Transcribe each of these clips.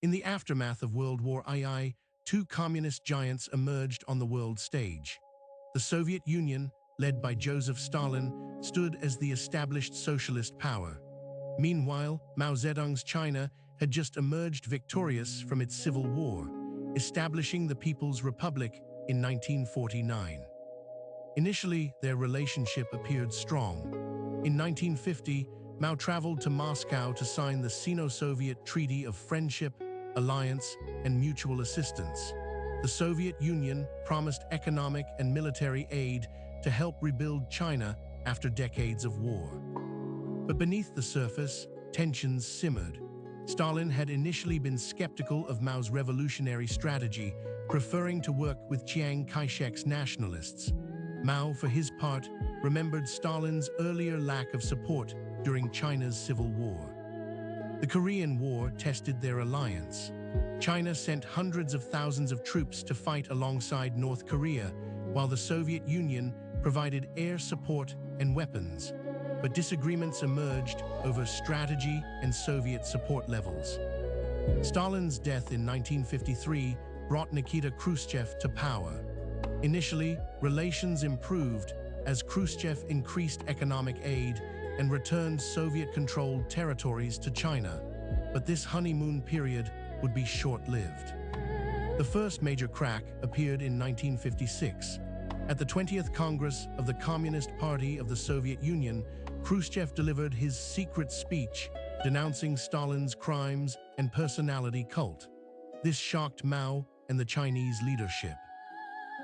In the aftermath of World War II, two communist giants emerged on the world stage. The Soviet Union, led by Joseph Stalin, stood as the established socialist power. Meanwhile, Mao Zedong's China had just emerged victorious from its civil war, establishing the People's Republic in 1949. Initially, their relationship appeared strong. In 1950, Mao traveled to Moscow to sign the Sino-Soviet Treaty of Friendship, Alliance, and Mutual Assistance. The Soviet Union promised economic and military aid to help rebuild China after decades of war. But beneath the surface, tensions simmered. Stalin had initially been skeptical of Mao's revolutionary strategy, preferring to work with Chiang Kai-shek's nationalists. Mao, for his part, remembered Stalin's earlier lack of support during China's civil war. The Korean War tested their alliance. China sent hundreds of thousands of troops to fight alongside North Korea, while the Soviet Union provided air support and weapons. But disagreements emerged over strategy and Soviet support levels. Stalin's death in 1953 brought Nikita Khrushchev to power. Initially, relations improved as Khrushchev increased economic aid and returned Soviet-controlled territories to China. But this honeymoon period would be short-lived. The first major crack appeared in 1956. At the 20th Congress of the Communist Party of the Soviet Union, Khrushchev delivered his secret speech denouncing Stalin's crimes and personality cult. This shocked Mao and the Chinese leadership.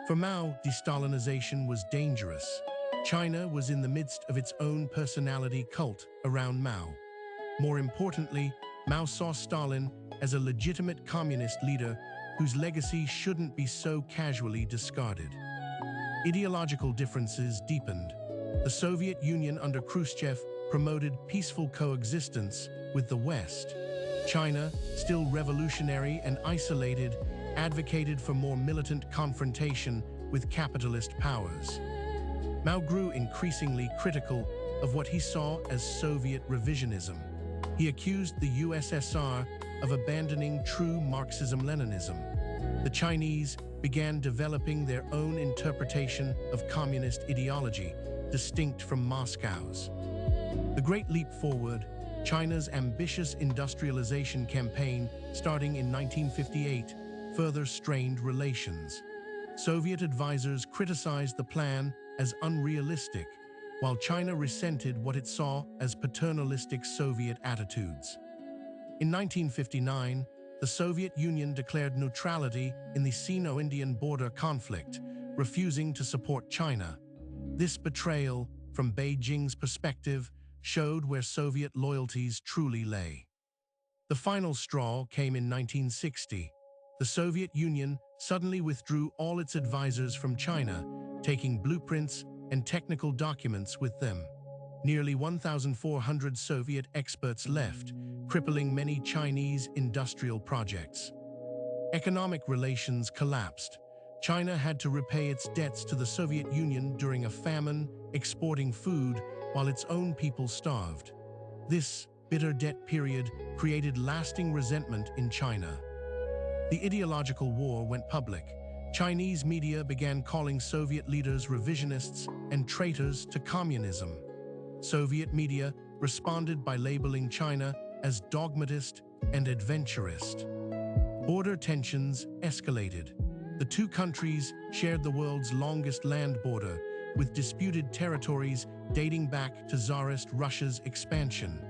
For Mao, de-Stalinization was dangerous. China was in the midst of its own personality cult around Mao. More importantly, Mao saw Stalin as a legitimate communist leader whose legacy shouldn't be so casually discarded. Ideological differences deepened. The Soviet Union under Khrushchev promoted peaceful coexistence with the West. China, still revolutionary and isolated, advocated for more militant confrontation with capitalist powers. Mao grew increasingly critical of what he saw as Soviet revisionism. He accused the USSR of abandoning true Marxism-Leninism. The Chinese began developing their own interpretation of communist ideology, distinct from Moscow's. The Great Leap Forward, China's ambitious industrialization campaign starting in 1958, further strained relations. Soviet advisors criticized the plan as unrealistic, while China resented what it saw as paternalistic Soviet attitudes. In 1959, the Soviet Union declared neutrality in the Sino-Indian border conflict, refusing to support China. This betrayal, from Beijing's perspective, showed where Soviet loyalties truly lay. The final straw came in 1960. The Soviet Union suddenly withdrew all its advisors from China, taking blueprints and technical documents with them. Nearly 1,400 Soviet experts left, crippling many Chinese industrial projects. Economic relations collapsed. China had to repay its debts to the Soviet Union during a famine, exporting food while its own people starved. This bitter debt period created lasting resentment in China. The ideological war went public. Chinese media began calling Soviet leaders revisionists and traitors to communism. Soviet media responded by labeling China as dogmatist and adventurist. Border tensions escalated. The two countries shared the world's longest land border, with disputed territories dating back to Tsarist Russia's expansion.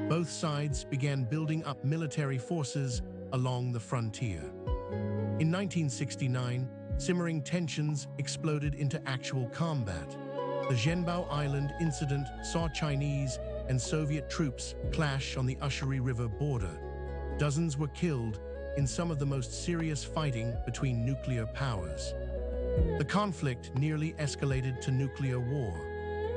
Both sides began building up military forces along the frontier. In 1969, simmering tensions exploded into actual combat. The Zhenbao Island incident saw Chinese and Soviet troops clash on the Usheri River border. Dozens were killed in some of the most serious fighting between nuclear powers. The conflict nearly escalated to nuclear war.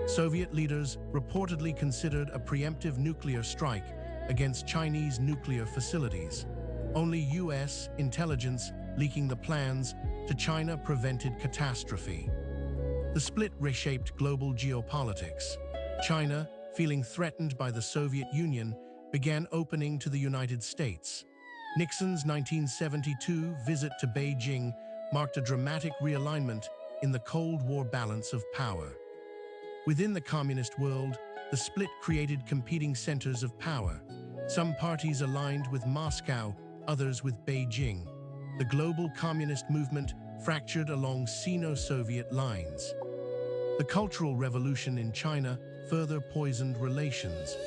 Soviet leaders reportedly considered a preemptive nuclear strike against Chinese nuclear facilities. Only US intelligence leaking the plans to China prevented catastrophe. The split reshaped global geopolitics. China, feeling threatened by the Soviet Union, began opening to the United States. Nixon's 1972 visit to Beijing marked a dramatic realignment in the Cold War balance of power. Within the communist world, the split created competing centers of power. Some parties aligned with Moscow, others with Beijing. The global communist movement fractured along Sino-Soviet lines. The Cultural Revolution in China further poisoned relations.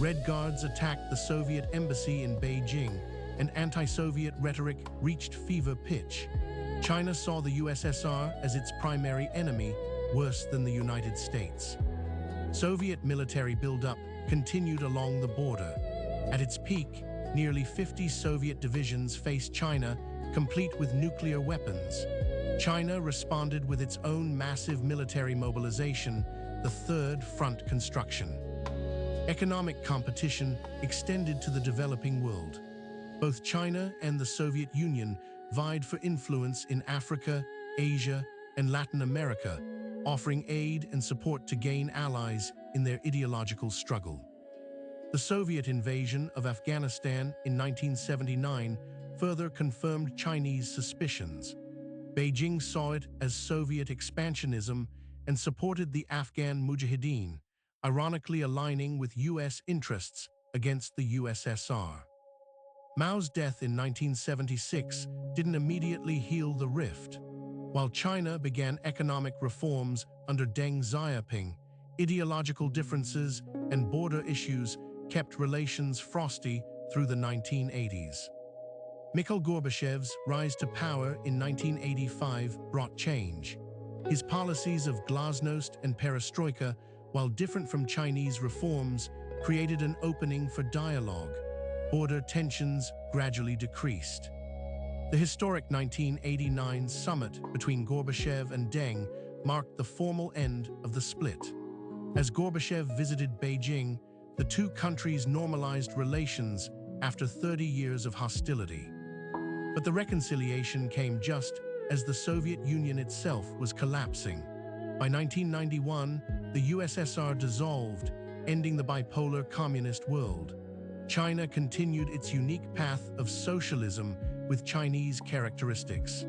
Red Guards attacked the Soviet embassy in Beijing, and anti-Soviet rhetoric reached fever pitch. China saw the USSR as its primary enemy, worse than the United States. Soviet military buildup continued along the border. At its peak, nearly 50 Soviet divisions faced China, complete with nuclear weapons. China responded with its own massive military mobilization, the Third Front construction. Economic competition extended to the developing world. Both China and the Soviet Union vied for influence in Africa, Asia, and Latin America, offering aid and support to gain allies in their ideological struggle. The Soviet invasion of Afghanistan in 1979 further confirmed Chinese suspicions. Beijing saw it as Soviet expansionism and supported the Afghan Mujahideen, ironically aligning with U.S. interests against the USSR. Mao's death in 1976 didn't immediately heal the rift. While China began economic reforms under Deng Xiaoping, ideological differences and border issues kept relations frosty through the 1980s. Mikhail Gorbachev's rise to power in 1985 brought change. His policies of glasnost and perestroika, while different from Chinese reforms, created an opening for dialogue. Border tensions gradually decreased. The historic 1989 summit between Gorbachev and Deng marked the formal end of the split. As Gorbachev visited Beijing, the two countries normalized relations after 30 years of hostility. But the reconciliation came just as the Soviet Union itself was collapsing. By 1991, the USSR dissolved, ending the bipolar communist world. China continued its unique path of socialism with Chinese characteristics.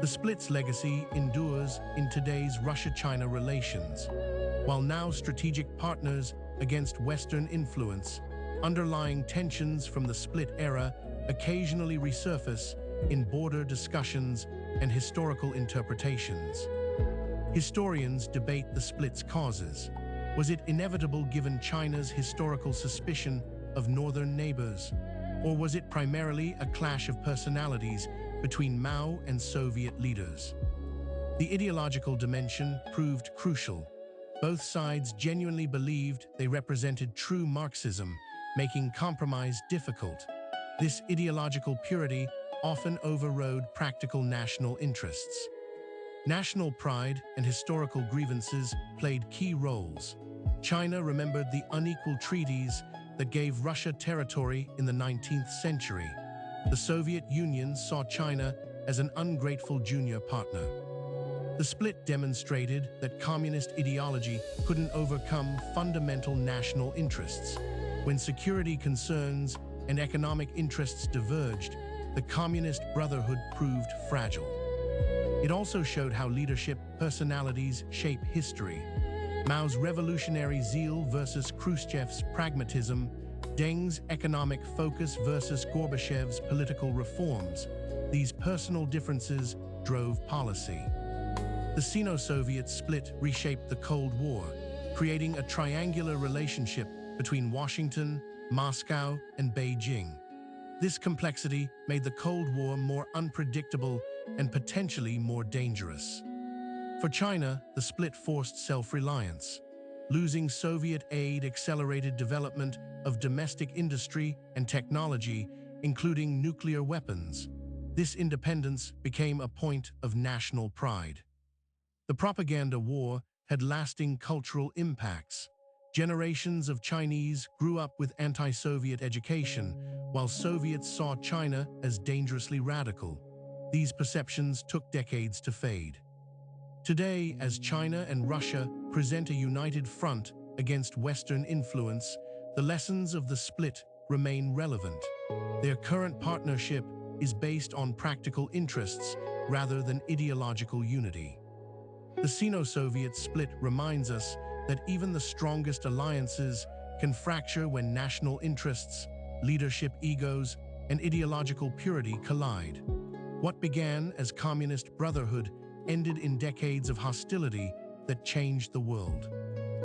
The split's legacy endures in today's Russia-China relations. While now strategic partners against Western influence, underlying tensions from the split era occasionally resurface in border discussions and historical interpretations. Historians debate the split's causes. Was it inevitable given China's historical suspicion of northern neighbors? Or was it primarily a clash of personalities between Mao and Soviet leaders? The ideological dimension proved crucial. Both sides genuinely believed they represented true Marxism, making compromise difficult. This ideological purity often overrode practical national interests. National pride and historical grievances played key roles. China remembered the unequal treaties that gave Russia territory in the 19th century. The Soviet Union saw China as an ungrateful junior partner. The split demonstrated that communist ideology couldn't overcome fundamental national interests. When security concerns and economic interests diverged, the Communist Brotherhood proved fragile. It also showed how leadership personalities shape history. Mao's revolutionary zeal versus Khrushchev's pragmatism, Deng's economic focus versus Gorbachev's political reforms. These personal differences drove policy. The Sino-Soviet split reshaped the Cold War, creating a triangular relationship between Washington, Moscow, and Beijing. This complexity made the Cold War more unpredictable and potentially more dangerous. For China, the split forced self-reliance. Losing Soviet aid accelerated development of domestic industry and technology, including nuclear weapons. This independence became a point of national pride. The propaganda war had lasting cultural impacts. Generations of Chinese grew up with anti-Soviet education, while Soviets saw China as dangerously radical. These perceptions took decades to fade. Today, as China and Russia present a united front against Western influence, the lessons of the split remain relevant. Their current partnership is based on practical interests rather than ideological unity. The Sino-Soviet split reminds us that even the strongest alliances can fracture when national interests, leadership egos, and ideological purity collide. What began as communist brotherhood ended in decades of hostility that changed the world.